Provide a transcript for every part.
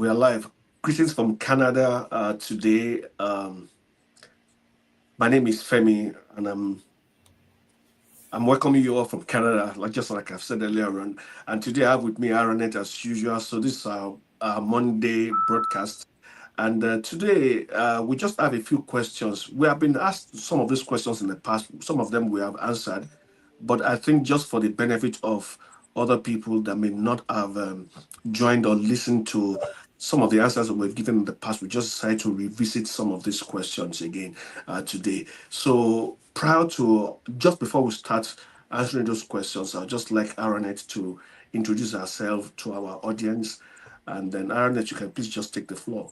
We are live. Greetings from Canada today. My name is Femi, and I'm welcoming you all from Canada, like I've said earlier on. And today I have with me Aaronet as usual. So this is our Monday broadcast. And today we just have a few questions. We have been asked some of these questions in the past. Some of them we have answered, but I think just for the benefit of other people that may not have joined or listened to some of the answers that we've given in the past, we just decided to revisit some of these questions again today. So prior to just before we start answering those questions, I'd just like Aaronet to introduce herself to our audience, and then Aaronet, you can please just take the floor.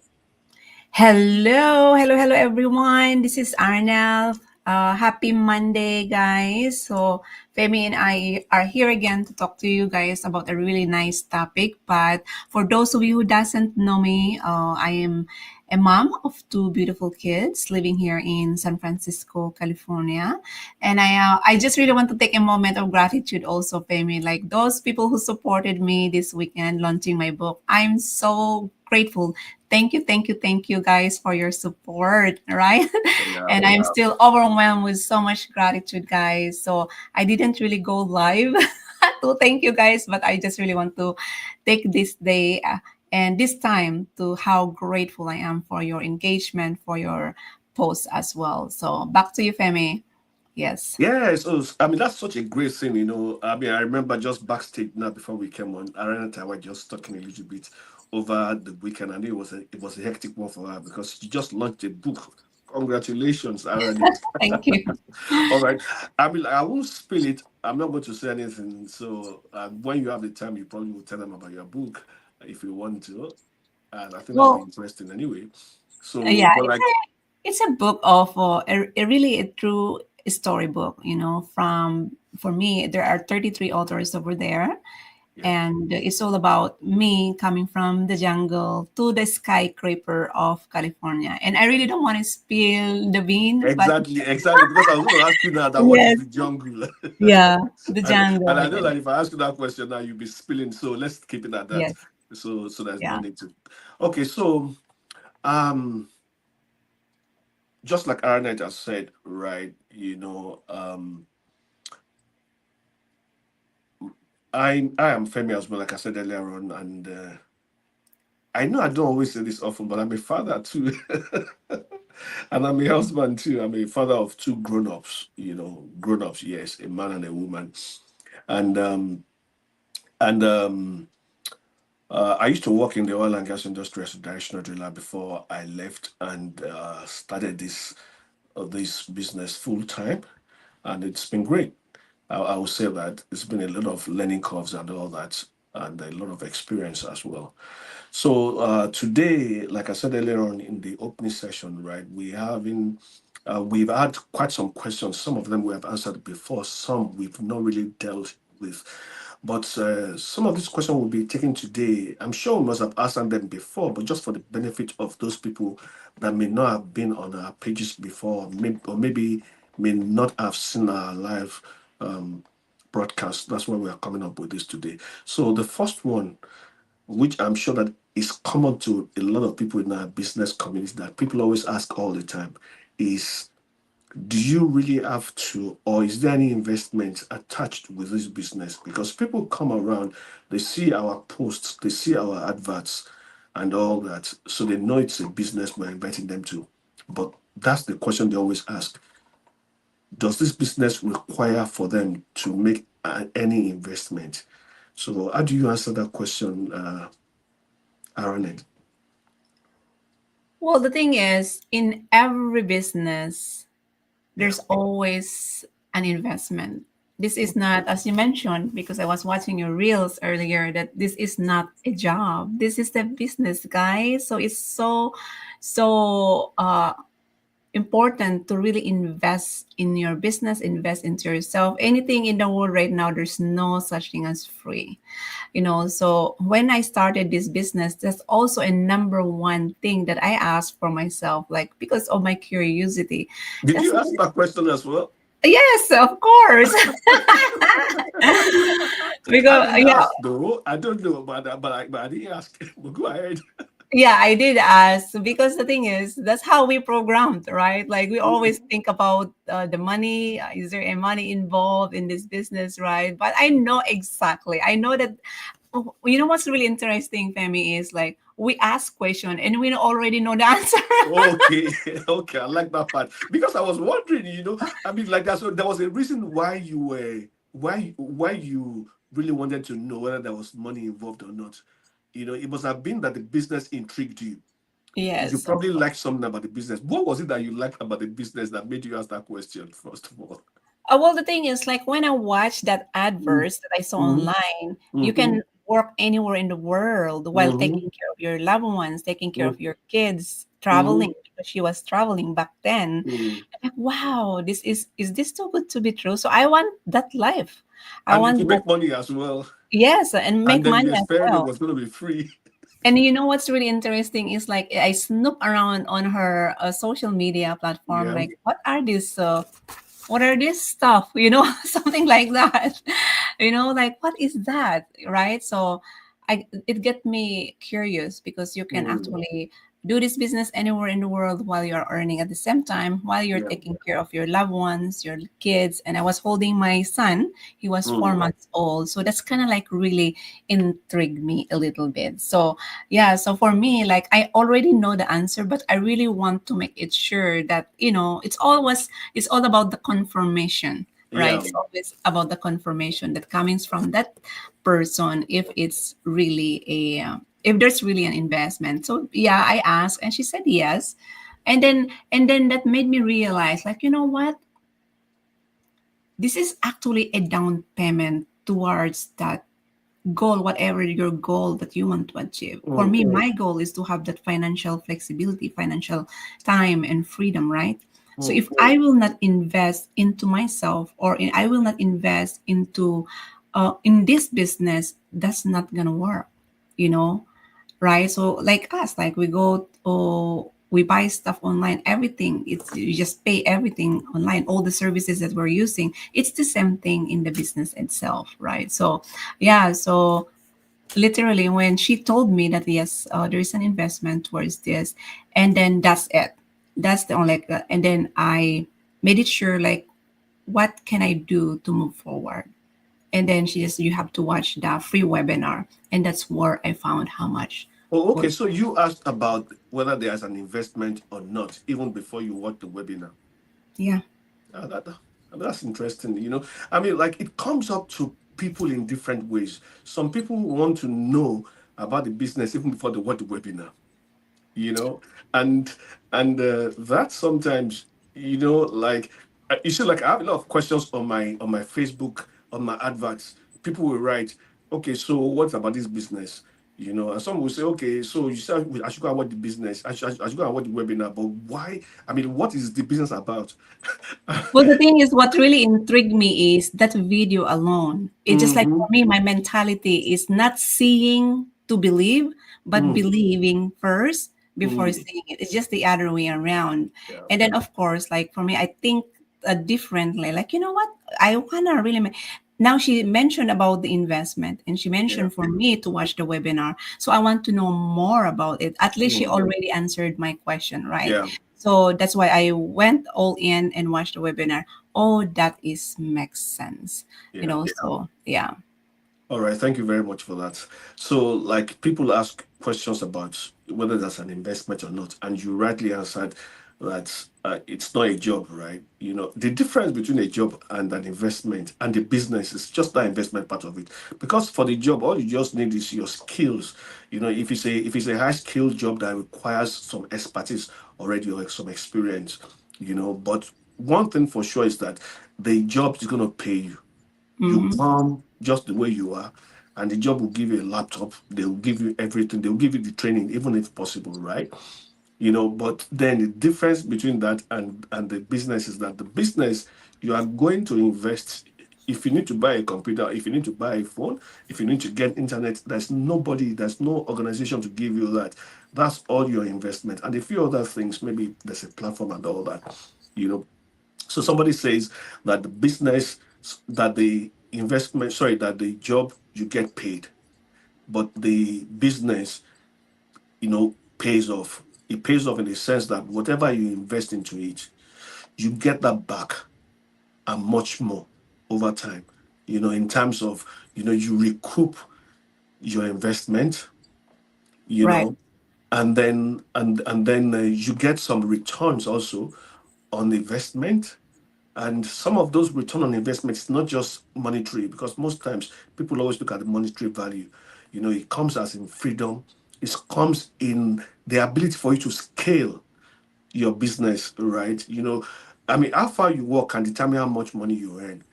Hello, everyone. This is Arnel. Happy Monday, guys. So, Femi and I are here again to talk to you guys about a really nice topic. But for those of you who doesn't know me, I am a mom of two beautiful kids living here in San Francisco, California. And I just really want to take a moment of gratitude also, Femi, like those people who supported me this weekend launching my book. I'm so grateful. Thank you guys for your support, right? Yeah. And I'm still overwhelmed with so much gratitude, guys. So I didn't really go live to thank you guys, but I just really want to take this day and this time to how grateful I am for your engagement, for your posts as well. So back to you, Femi. Yes. Yeah, so I mean that's such a great thing, you know. I mean, I remember just backstage now before we came on, Arena and I were just talking a little bit over the weekend, and it was a hectic one for her because she just launched a book. Congratulations, Arena. Thank you. All right. I mean, I won't spill it. I'm not going to say anything. So when you have the time, you probably will tell them about your book if you want to, and I think that'll be Well, interesting anyway. So, yeah, but like, it's a book of a really a true storybook. From for me, there are 33 authors over there, yeah. and it's all about me coming from the jungle to the skyscraper of California. And I really don't want to spill the beans, but Exactly. Because I was going to ask you now that what is yes, the jungle? yeah, the and jungle. I know that if I ask you that question now, you'll be spilling. So let's keep it at that. Yes, So there's no yeah. need to. Okay, so um, just like Arnett has said, right? I am Femi as well, like I said earlier on, and I know I don't always say this often, but I'm a father too, and I'm a husband too. I'm a father of two grown-ups. Grown-ups, yes, a man and a woman, and um, and I used to work in the oil and gas industry as a directional driller before I left and started this business full time, and it's been great. I will say that it's been a lot of learning curves and all that, and a lot of experience as well. So today, like I said earlier on in the opening session, right, we've had quite some questions. Some of them we have answered before, some we've not really dealt with. But some of these questions will be taken today. I'm sure we must have answered them before, but just for the benefit of those people that may not have been on our pages before, or maybe may not have seen our live um, broadcast. That's why we are coming up with this today. So the first one, which I'm sure that is common to a lot of people in our business community, that people always ask all the time, is do you really have to, or is there any investment attached with this business? Because people come around, they see our posts, they see our adverts and all that, so they know it's a business we're inviting them to. But that's the question they always ask. Does this business require for them to make any investment? So how do you answer that question, Aaron? Well, the thing is, in every business, Yeah. there's always an investment. This is not, as you mentioned, because I was watching your reels earlier, that this is not a job. This is the business, guys. So it's so important to really invest in your business, invest into yourself. Anything in the world right now, there's no such thing as free. So when I started this business, that's also a number one thing that I asked for myself, like because of my curiosity. Did That's you ask that question as well? Yes, of course. I Because didn't yeah, ask though. I don't know about that, but I didn't ask. But go ahead. Yeah, I did ask because the thing is, that's how we programmed, right? Like we always Mhm. think about the money. Is there a money involved in this business, right? But I know exactly. I know that. Oh, you know what's really interesting, Femi, is like we ask question and we already know the answer. Okay, okay, I like that part because I was wondering, I mean, like that. So there was a reason why you were why you really wanted to know whether there was money involved or not. It must have been that the business intrigued you. You Yes, of probably course. liked something about the business. What was it that you liked about the business that made you ask that question, first of all? Well, the thing is, like when I watched that adverts that I saw Mm-hmm. online, you Mm-hmm. can work anywhere in the world while Mm-hmm. taking care of your loved ones, taking care of your kids, Mm-hmm. traveling because she was traveling back then. Mm-hmm. I'm like, wow, this is this too good to be true? So I want that life. I And to want that, make money as well. yes, and And make then money you as expect it well. was going to be free. And you know what's really interesting is like I snoop around on her social media platform, Yeah. like what are this stuff, something like that. Like what is that, right? So it get me curious because you can Mm. actually do this business anywhere in the world while you're earning at the same time while you're Yeah. taking care of your loved ones, your kids. And I was holding my son. He was four Mm. months old, so that's kind of like really intrigued me a little bit. So yeah, so for me, like I already know the answer, but I really want to make it sure that it's all about the confirmation, right? Yeah. It's always about the confirmation that comes from that person if it's really if there's really an investment. So yeah, I asked and she said yes. And then that made me realize, like, you know what? This is actually a down payment towards that goal, whatever your goal that you want to achieve. For Mm. me, my goal is to have that financial flexibility, financial time and freedom, right? So Mm. if I will not invest into myself I will not invest into in this business, that's not gonna work, you know right? So like us, like we go we buy stuff online, everything. It's you just pay everything online. All the services that we're using, it's the same thing in the business itself, right? So yeah, so literally when she told me that yes, there is an investment towards this, and then that's it. That's the only and then I made it sure like what can I do to move forward. And then she just you have to watch the free webinar, and that's where I found how much. Oh, okay. Well, So you asked about whether there's an investment or not, even before you watch the webinar. yeah. That's interesting. I mean, like it comes up to people in different ways. Some people want to know about the business even before they watch the webinar. you know and that sometimes like you see, like I have a lot of questions on my Facebook, on my adverts. People will write, okay, so what about this business? And some will say, okay, so you said I should go and watch the business, I should go and watch the webinar, but why? I mean, what is the business about? Well, the thing is, what really intrigued me is that video alone. It's just like Hmm. for me, my mentality is not seeing to believe, but Mm. believing first before Mm. seeing it. It's just the other way around. Yeah. And then, of course, like for me, I think differently. Like, you know what? I want to really. Now she mentioned about the investment and she Yeah. mentioned for me to watch the webinar. So I want to know more about it. At least she Mm. already answered my question, right? Yeah. So that's why I went all in and watched the webinar. Oh, that is makes sense. Yeah. So yeah. All right, thank you very much for that. So, like, people ask questions about whether that's an investment or not, and you rightly answered that it's not a job, right? The difference between a job and an investment and the business is just the investment part of it. Because for the job, all you just need is your skills. If it's a high skilled job that requires some expertise already or some experience, but one thing for sure is that the job is going to pay you. You Hmm. come just the way you are, and the job will give you a laptop. They'll give you everything. They'll give you the training, even if possible, right? But then the difference between that and the business is that the business, you are going to invest. If you need to buy a computer, if you need to buy a phone, if you need to get internet, there's no organization to give you that. That's all your investment. And a few other things, maybe there's a platform and all that. you know so somebody says that the business, that the investment, sorry, that the job you get paid, but the business, pays off. It pays off in the sense that whatever you invest into it, you get that back and much more over time. In terms of, you recoup your investment, you Right. know, and then you get some returns also on investment. And some of those return on investment is not just monetary, because most times people always look at the monetary value. It comes as in freedom. It comes in the ability for you to scale your business, right? I mean, how far you work can determine how much money you earn.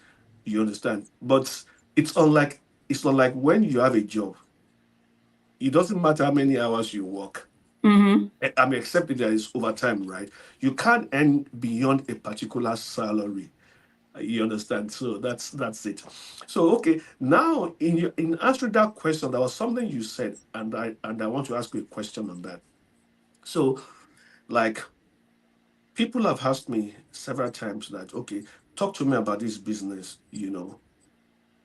You understand? But it's unlike it's unlike when you have a job. It doesn't matter how many hours you work. Mm-hmm. I mean, except if there is overtime, right? You can't earn beyond a particular salary. You understand? So that's it. So okay, now in answering that question, there was something you said, and I want to ask you a question on that. So, like, people have asked me several times that, okay, talk to me about this business.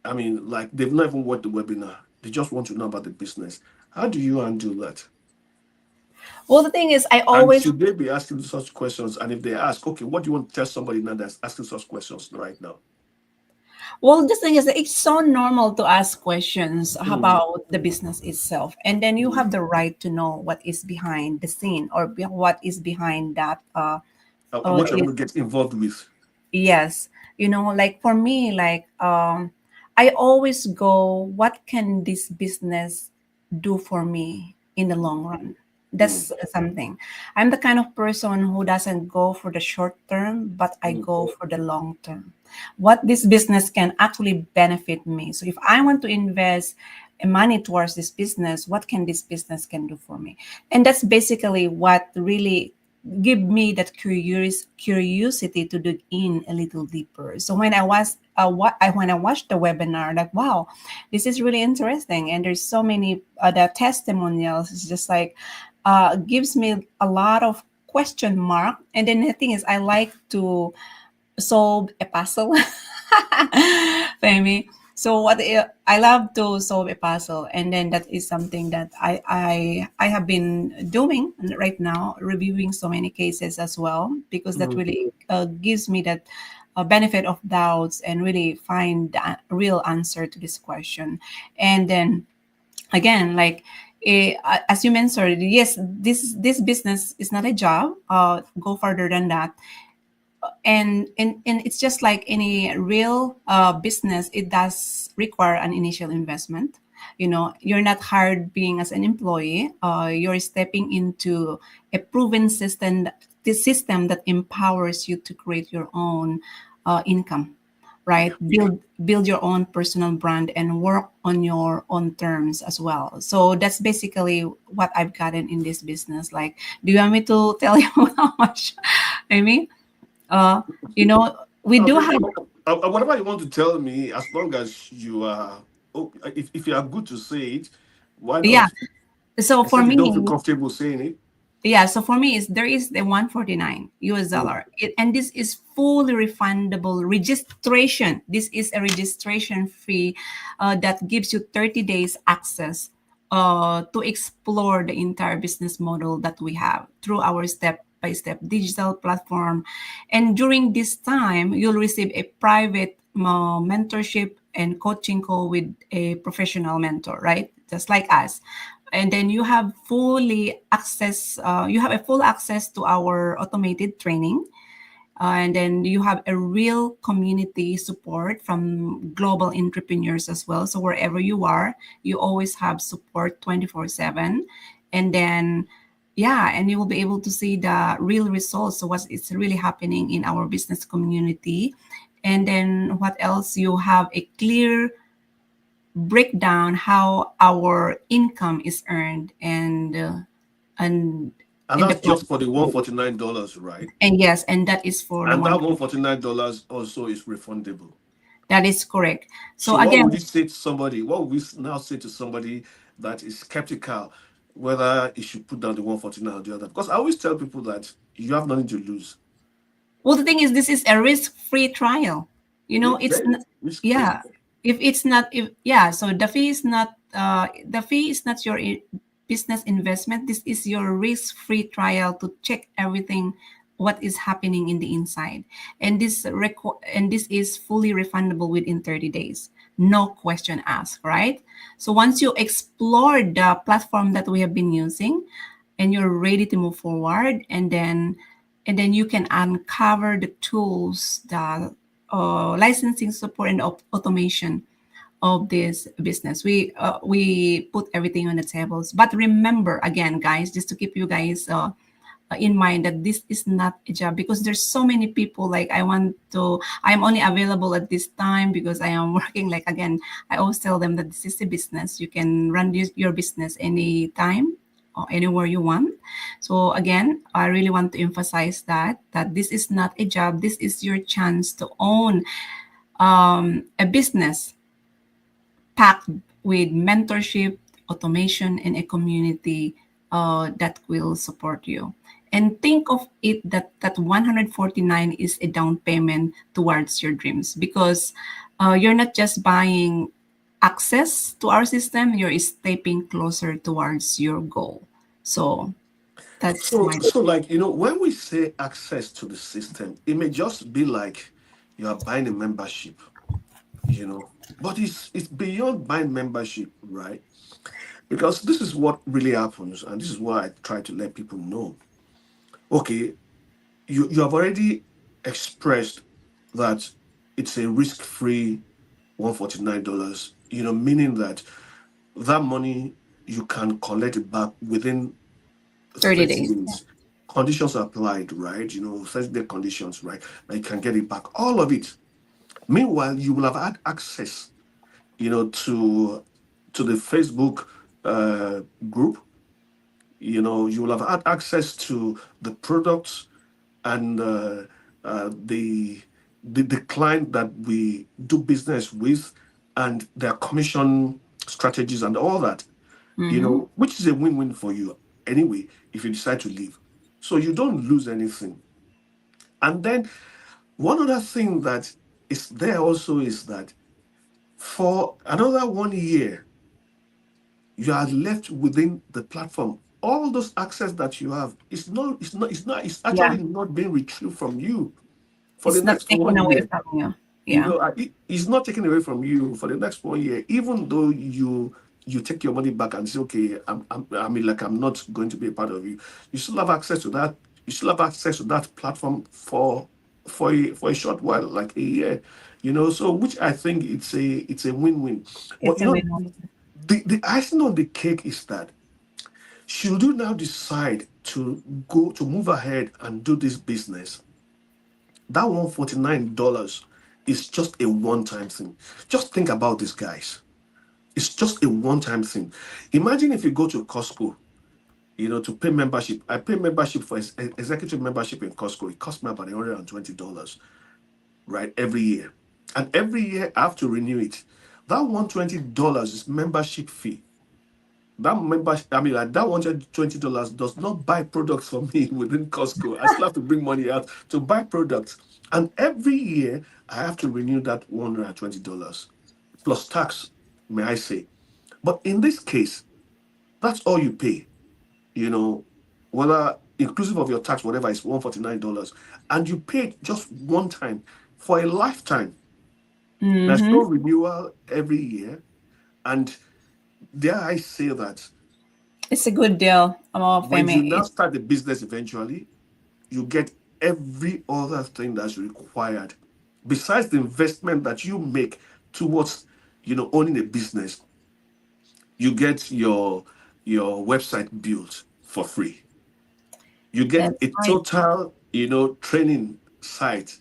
I mean, like, they've not even watched the webinar. They just want to know about the business. How do you undo that? Well, the thing is, I And always should they be asking such questions? And if they ask, okay, what do you want to tell somebody now that's asking such questions right now? Well, the thing is that it's so normal to ask questions Mm, about the business itself, and then you mm. have the right to know what is behind the scene or what is behind that. What you're You going to get involved with. Yes, like for me, like I always go, what can this business do for me in the long run? Mm, That's something. I'm the kind of person who doesn't go for the short term, but I mm, go for the long term. What this business can actually benefit me. So if I want to invest money towards this business, what can this business can do for me? And that's basically what really give me that curiosity to dig in a little deeper. So when I watched the webinar, like, wow, this is really interesting, and there's so many other testimonials. It's just like gives me a lot of question mark. And then the thing is, I like to solve a puzzle. Femi. So I love to solve a puzzle, and then that is something that I have been doing right now, reviewing so many cases as well, because that mm. really gives me that benefit of doubts and really find the real answer to this question. And then again, like as you mentioned, yes, this business is not a job. Go further than that, and it's just like any real business. It does require an initial investment. You're not hired being as an employee. You're stepping into a proven system, this system that empowers you to create your own income, right? Build your own personal brand and work on your own terms as well. So that's basically what I've gotten in this business. Like, do you want me to tell you how much, Amy? uh, you know, we I do mean, have, whatever you want to tell me, as long as you are, oh, if you are good to say it, why yeah. not? So for Except you don't feel me, comfortable saying it. yeah. So for me, is there is the 149 US Mm, dollar, and this is fully refundable registration. This is a registration fee that gives you 30 days access to explore the entire business model that we have through our step by step digital platform. And during this time, you'll receive a private mentorship and coaching call with a professional mentor, right? Just like us. And then you have a full access to our automated training, and then you have a real community support from global entrepreneurs as well. So wherever you are, you always have support 24/7. And then yeah, and you will be able to see the real results, so what is really happening in our business community. And then what else, you have a clear break down how our income is earned, and and in the that's just for the $149, right? and yes, and that is for the And one that $149 also is refundable. that is correct. So So what again, would you say to somebody? What would we now say to somebody that is skeptical whether he should put down the 149 or the other? Because I always tell people that you have nothing to lose. well, the thing is, this is a risk-free trial. Yeah, It's very not, risk free. yeah. If it's not, if yeah, so the fee is not your business investment. This is your risk-free trial to check everything what is happening in the inside, and this is fully refundable within 30 days, no question asked, right? So once you explore the platform that we have been using and you're ready to move forward, and then you can uncover the tools, the licensing support and automation of this business. We put everything on the tables. But remember, again, guys, just to keep you guys in mind, that this is not a job, because there's so many people like, I'm only available at this time because I am working. Like, again, I always tell them that this is a business. You can run your business anytime or anywhere you want. So again, I really want to emphasize that this is not a job. This is your chance to own a business packed with mentorship, automation, and a community that will support you. And think of it that 149 is a down payment towards your dreams, because you're not just buying access to our system, you're stepping closer towards your goal. So that's So, my so like, when we say access to the system, it may just be like you are buying a membership, but it's beyond buying membership, right? Because this is what really happens, and this is what I try to let people know. Okay, you have already expressed that it's a risk-free $149, meaning that money you can collect it back within 30 30 days. days. Conditions are applied, right? 30-day conditions, right? That you can get it back, all of it. Meanwhile, you will have had access, to the Facebook group. You will have had access to the products and the client that we do business with, and their commission strategies and all that, Mm-hmm. which is a win-win for you anyway if you decide to leave. So you don't lose anything. And then one other thing that is there also is that for another 1 year, you are left within the platform. All those access that you have it's Yeah, actually not being retrieved from you for the it's not next taken one away year. from you. Yeah, It's not taken away from you for the next 1 year, even though you take your money back and say, okay, I'm not going to be a part of you. You still have access to that. You still have access to that platform for a short while, like a year. So which I think it's a win-win. But it's a win. the icing on the cake is that should you now decide to go to move ahead and do this business, that $149 is just a one-time thing. Just think about this, guys. It's just a one-time thing. Imagine if you go to Costco, to pay membership. I pay membership for executive membership in Costco. It costs me about $120, right, every year. And every year I have to renew it. That $120 is membership fee. Like that $120 does not buy products for me within Costco. I still have to bring money out to buy products. And every year I have to renew that $120 plus tax, may I say. But in this case, that's all you pay, whether inclusive of your tax, whatever is $149. And you pay it just one time for a lifetime. There's no Mm-hmm. renewal every year. And dare I say that It's a good deal, when you now Femi. start the business eventually, you get every other thing that's required besides the investment that you make towards owning a business. You get your website built for free. You get That's a right. total training site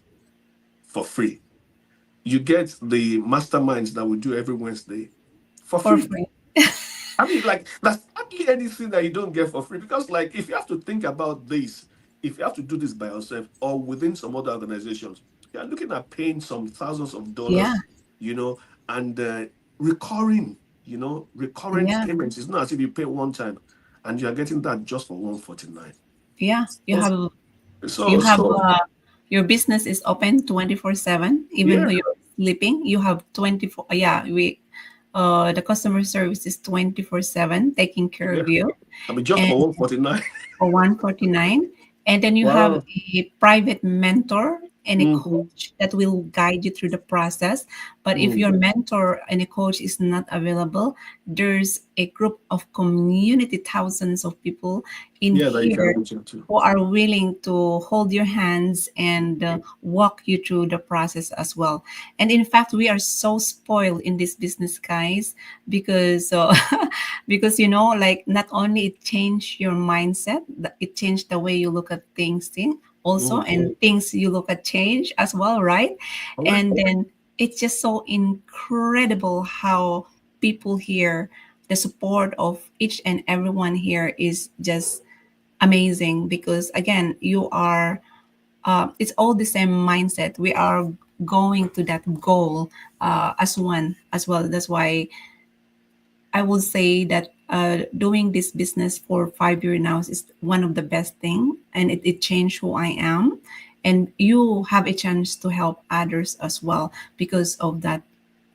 for free. You get the masterminds that we do every Wednesday for For free. free. Like, that's hardly anything that you don't get for free. Because, like, if you have to think about this, if you have to do this by yourself or within some other organizations, you're looking at paying some thousands of Yeah, dollars, you know, and recurring, recurrent yeah, payments. It's not as if you pay one time and you're getting that just for 149. yeah. You So, have so, you have so your business is open 24/7, even yeah. though you're sleeping. You have 24. Yeah, The customer service is 24/7 taking care Yeah. of you. I mean, just And for 149. for 149, and then you have Wow. a private mentor and a Mm-hmm. coach that will guide you through the process. But if Mm. your mentor and a coach is not available, there's a group of community, thousands of people in Yeah, that you can here reach out to. who are willing to hold your hands and walk you through the process as well. And in fact, we are so spoiled in this business, guys, because because like not only it changed your mindset, it changed the way you look at things also, Mm. and things you look at change as well, right? Correct. And then it's just so incredible how people here, the support of each and everyone here is just amazing, because again, you are it's all the same mindset. We are going to that goal as one as well. That's why I would say that doing this business for 5 years now is one of the best thing, and it changed who I am. And you have a chance to help others as well because of that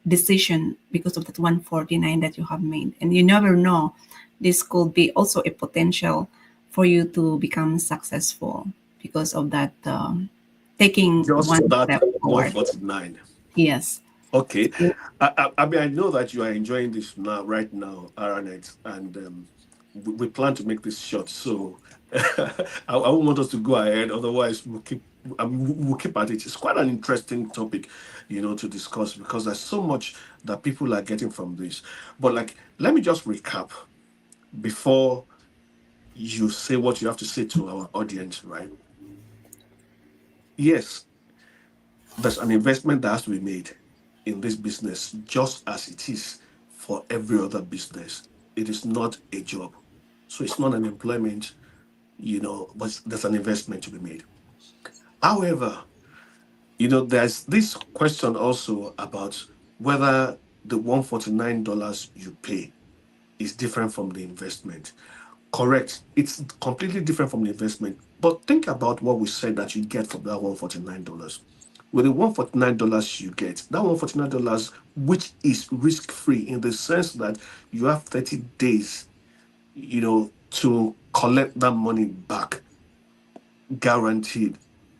decision, because of that 149 that you have made. And you never know, this could be also a potential for you to become successful because of that taking Just one that step forward. 149. Yes. Okay. I mean, I know that you are enjoying this now, right now, Aranet, and we plan to make this short. So I won't want us to go ahead. Otherwise, we'll keep at it. It's quite an interesting topic, to discuss, because there's so much that people are getting from this. But like, let me just recap before you say what you have to say to our audience, right? Yes, there's an investment that has to be made in this business, just as it is for every other business. It is not a job. So it's not an employment, but there's an investment to be made. However, there's this question also about whether the $149 you pay is different from the investment. Correct. It's completely different from the investment. But think about what we said that you get from that $149. With the $149 you get, that $149, which is risk free in the sense that you have 30 days, to collect that money back, guaranteed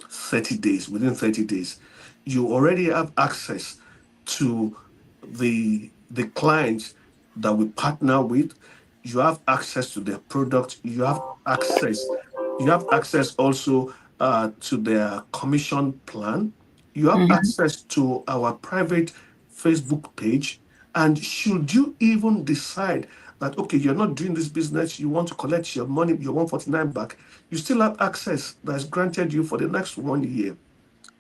30 days, within 30 days. You already have access to the clients that we partner with. You have access to their product. You have access also to their commission plan. You have Mhm. access to our private Facebook page. And should you even decide that, okay, you're not doing this business, you want to collect your money, your 149 back, you still have access that is granted you for the next 1 year.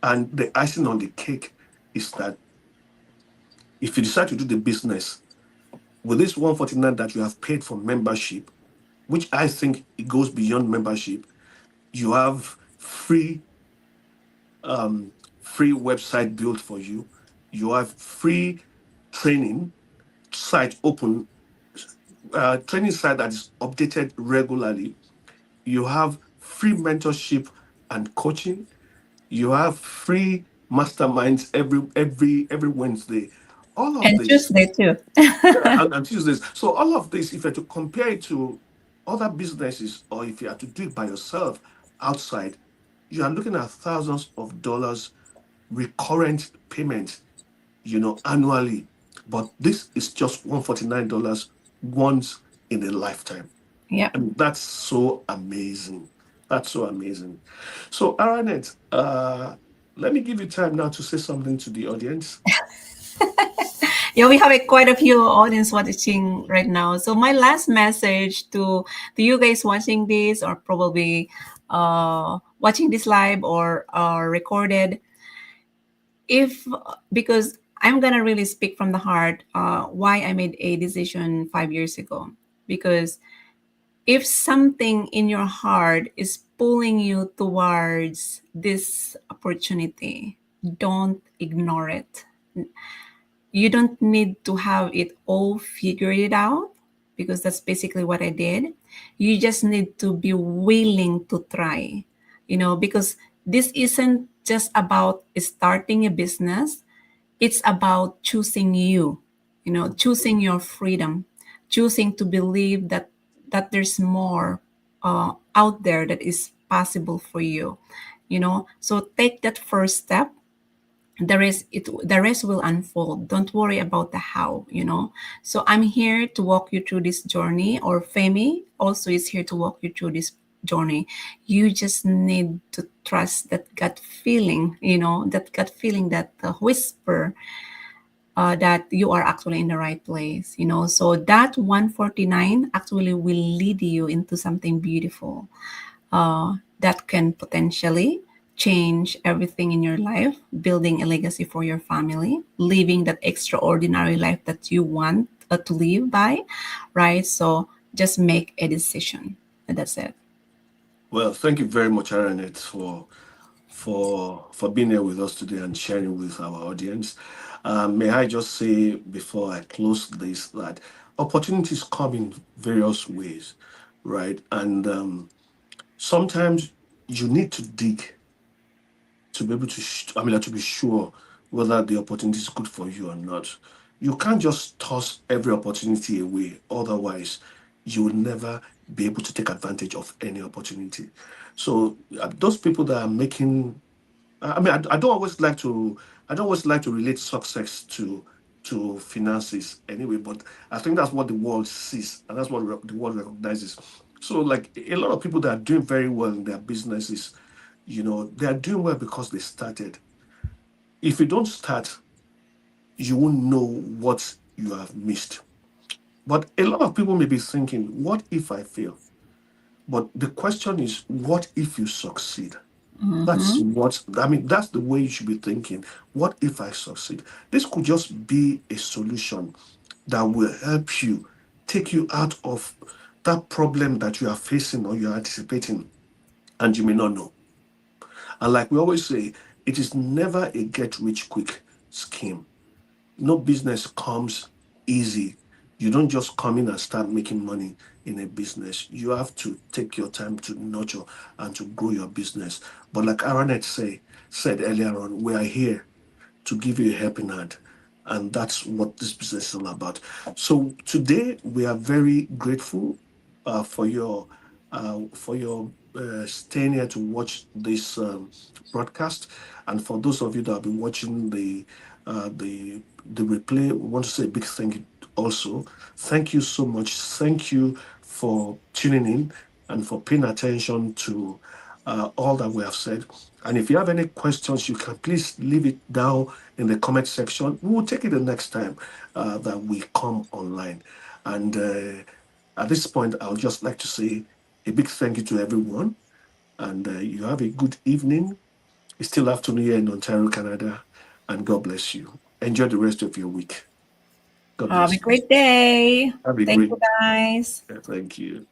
And the icing on the cake is that if you decide to do the business with this 149 that you have paid for membership, which I think it goes beyond membership, you have free website built for you. You have free training site open, training site that is updated regularly. You have free mentorship and coaching. You have free masterminds every Wednesday. All of And this, Tuesday too. and Tuesdays. So all of this, if you are to compare it to other businesses, or if you are to do it by yourself outside, you are looking at thousands of dollars recurrent payment, annually. But this is just $149 once in a lifetime. Yeah. And that's so amazing. That's so amazing. So, Aranet, let me give you time now to say something to the audience. Yeah, we have quite a few audience watching right now. So my last message to you guys watching this, or probably watching this live or recorded, if because I'm gonna really speak from the heart, why I made a decision 5 years ago. Because if something in your heart is pulling you towards this opportunity, don't ignore it. You don't need to have it all figured out, because that's basically what I did. You just need to be willing to try, because this isn't just about starting a business, it's about choosing you. choosing your freedom, choosing to believe that there's more out there that is possible for you. So take that first step. The rest will unfold. Don't worry about the how. So I'm here to walk you through this journey, or Femi also is here to walk you through this journey. You just need to trust that gut feeling, that whisper, that you are actually in the right place. So that 149 actually will lead you into something beautiful, that can potentially change everything in your life, building a legacy for your family, living that extraordinary life that you want to live by, right? So just make a decision. And that's it. Well, thank you very much, Aranet, for being here with us today and sharing with our audience. May I just say before I close this that opportunities come in various ways, right? And sometimes you need to dig to be able to, to be sure whether the opportunity is good for you or not. You can't just toss every opportunity away. Otherwise, you will never be able to take advantage of any opportunity. So those people that are making, I don't always like to, relate success to finances anyway. But I think that's what the world sees, and that's what the world recognizes. So, like a lot of people that are doing very well in their businesses, they are doing well because they started. If you don't start, you won't know what you have missed. But a lot of people may be thinking, what if I fail? But the question is, what if you succeed? That's Mm-hmm. what that's the way you should be thinking. What if I succeed? This could just be a solution that will help you take you out of that problem that you are facing or you are anticipating, and you may not know. And like we always say, it is never a get rich quick scheme. No business comes easy. You don't just come in and start making money in a business. You have to take your time to nurture and to grow your business. But like Aranet said earlier on, we are here to give you a helping hand. And that's what this business is all about. So today we are very grateful for your staying here to watch this broadcast, and for those of you that have been watching the replay, we want to say a big thank you also. Thank you so much. Thank you for tuning in and for paying attention to all that we have said. And if you have any questions, you can please leave it down in the comment section. We will take it the next time that we come online. And at this point, I would just like to say a big thank you to everyone. And you have a good evening. It's still afternoon here in Ontario, Canada. And God bless you. Enjoy the rest of your week. God Have a bless you. great day. Have a Thank great you, guys. Thank you.